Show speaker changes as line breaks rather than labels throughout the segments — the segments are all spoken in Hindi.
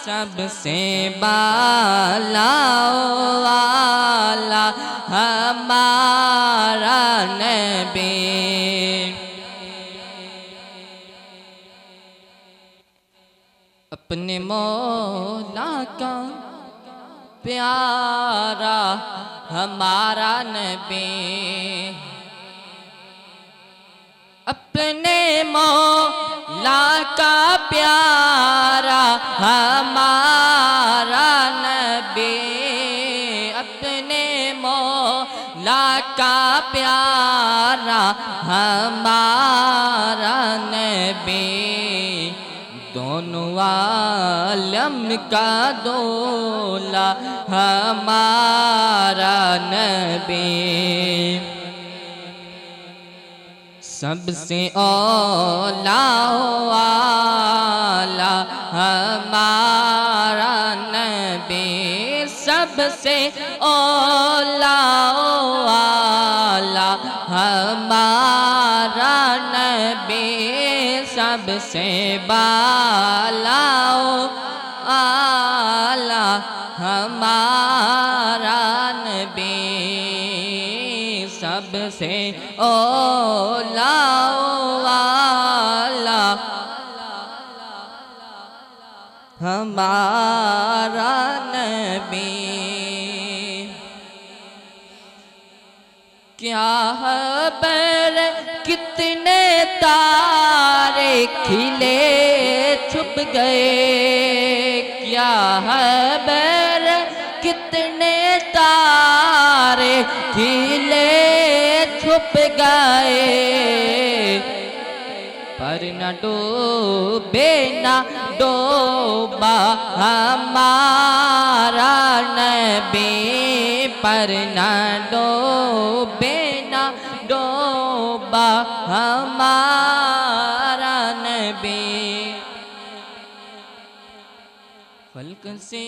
सबसे बाला वाला हमारा नबी। अपने मौला का प्यारा हमारा नबी, अपने मौला का प्यारा हमारा नबी, अपने मौला का प्यारा हमारा नबी, दोनों आलम का दूल्हा हमारा नबी। सबसे औला वाला हमारा नबी, सबसे औला वाला हमारा नबी, सबसे बाला आला हमारा नबी, सबसे औला वाला हमारा नबी। क्या खबर कितने तारे खिले छुप गए, क्या खबर कितने तारे खिले छुप गए, पर न डूबे न डूबा हमारा नबी, पर न डूबे न डूबा हमारा नबी। फल्क से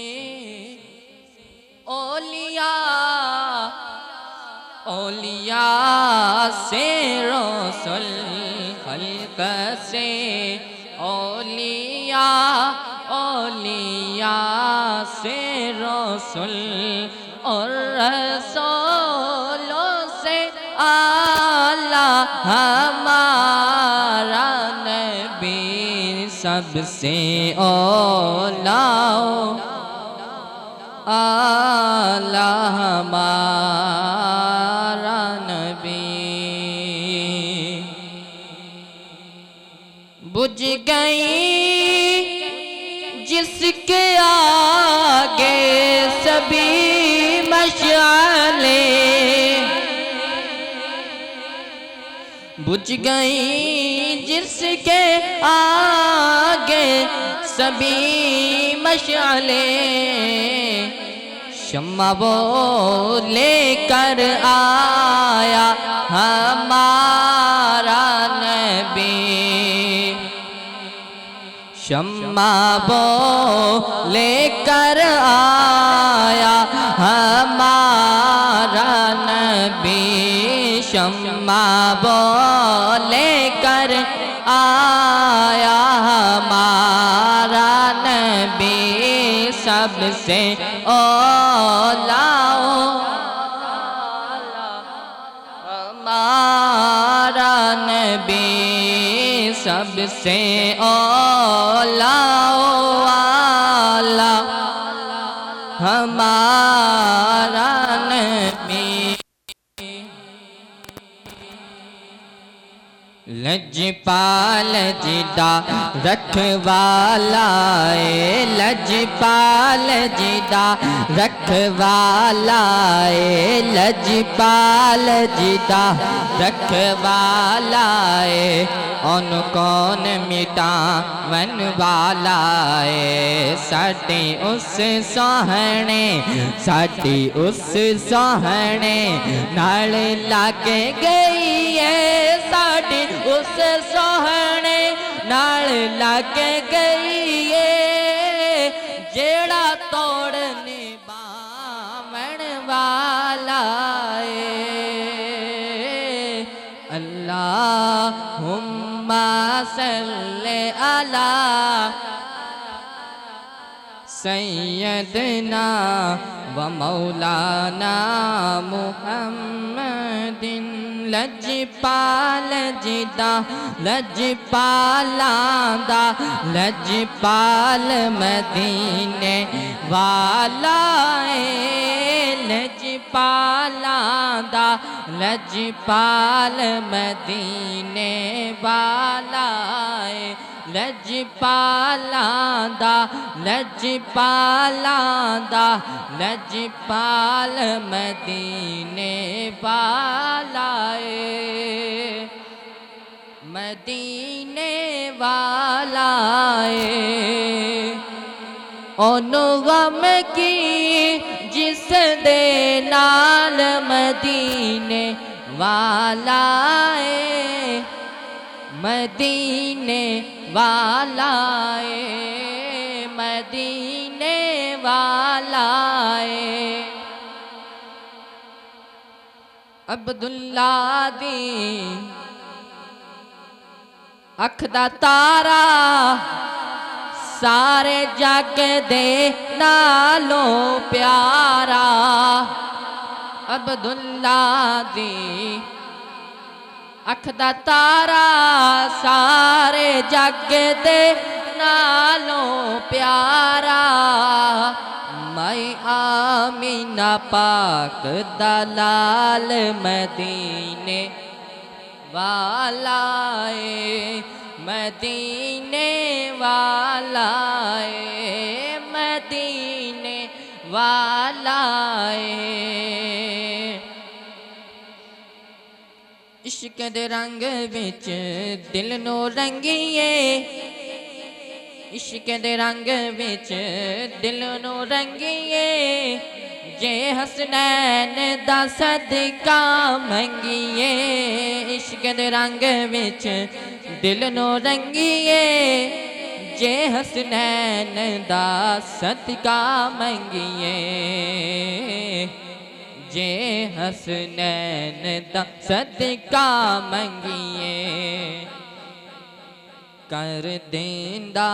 औलिया, औलिया से रसूल, खल्क से औलिया, औलिया से रसूल, और रसूलों से आला हमारा नबी, सबसे औला आला हमारा नबी। बुझ गई जिसके आगे सभी मशाले, बुझ गई जिसके आगे सभी मशाले, शम्मा वो लेकर आया हमारा नबी, शम्मा वो लेकर आया हमारा नबी, शम्मा वो लेकर आया हमारा नबी, सबसे औला हमारा नबी, सबसे औला वाला हमारा नबी। लजपाल जिदा रखवालाए, लजपाल जिदा रखवालाए, लजपाल जिदा रखवालाए, उन कौन मिटावन वालाए, साडी उस सोहणे, साडी उस सोहणे नाल लागे गई है, साडी उस सोहणे नाल लागे गई है, जेड़ा तोड़ने बामण वाला है। अल्लाहुम्मा सल्ले अला सैयदना व मौलाना मुहम्मदिन लजपाल जिदा लजपालांदा लजपाल मदीने वाला लजपालांदा लजपाल मदीने वाला लजपालांदा लजपालांदा लजपाल मदीने वाला मदीने वाला ओनु गम की जिस दे नाल मदीने वाला मदीने वाला मदीने वाला अब्दुल्ला दी अख दा तारा सारे जग दे नालों प्यारा अब्दुल्ला दी अख दा तारा सारे जग दे नालों प्यारा मैं आमीना पाक दलाल मदीने वाला मदीने वाला मदीने वाला इश्क दे रंग विच दिल नो रंगिए इश्क दे रंग विच दिल नो रंगिए जे हसनैन दा सदका मंगिए इश्क दे रंग विच दिल नो रंगिए जे हसनैन दा सदका मंगिए जे हसनैन दा सदका मंगिए कर देंदा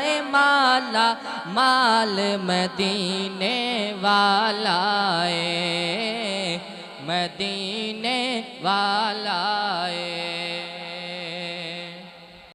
ए माला माल मदीने वाला मदीने वाला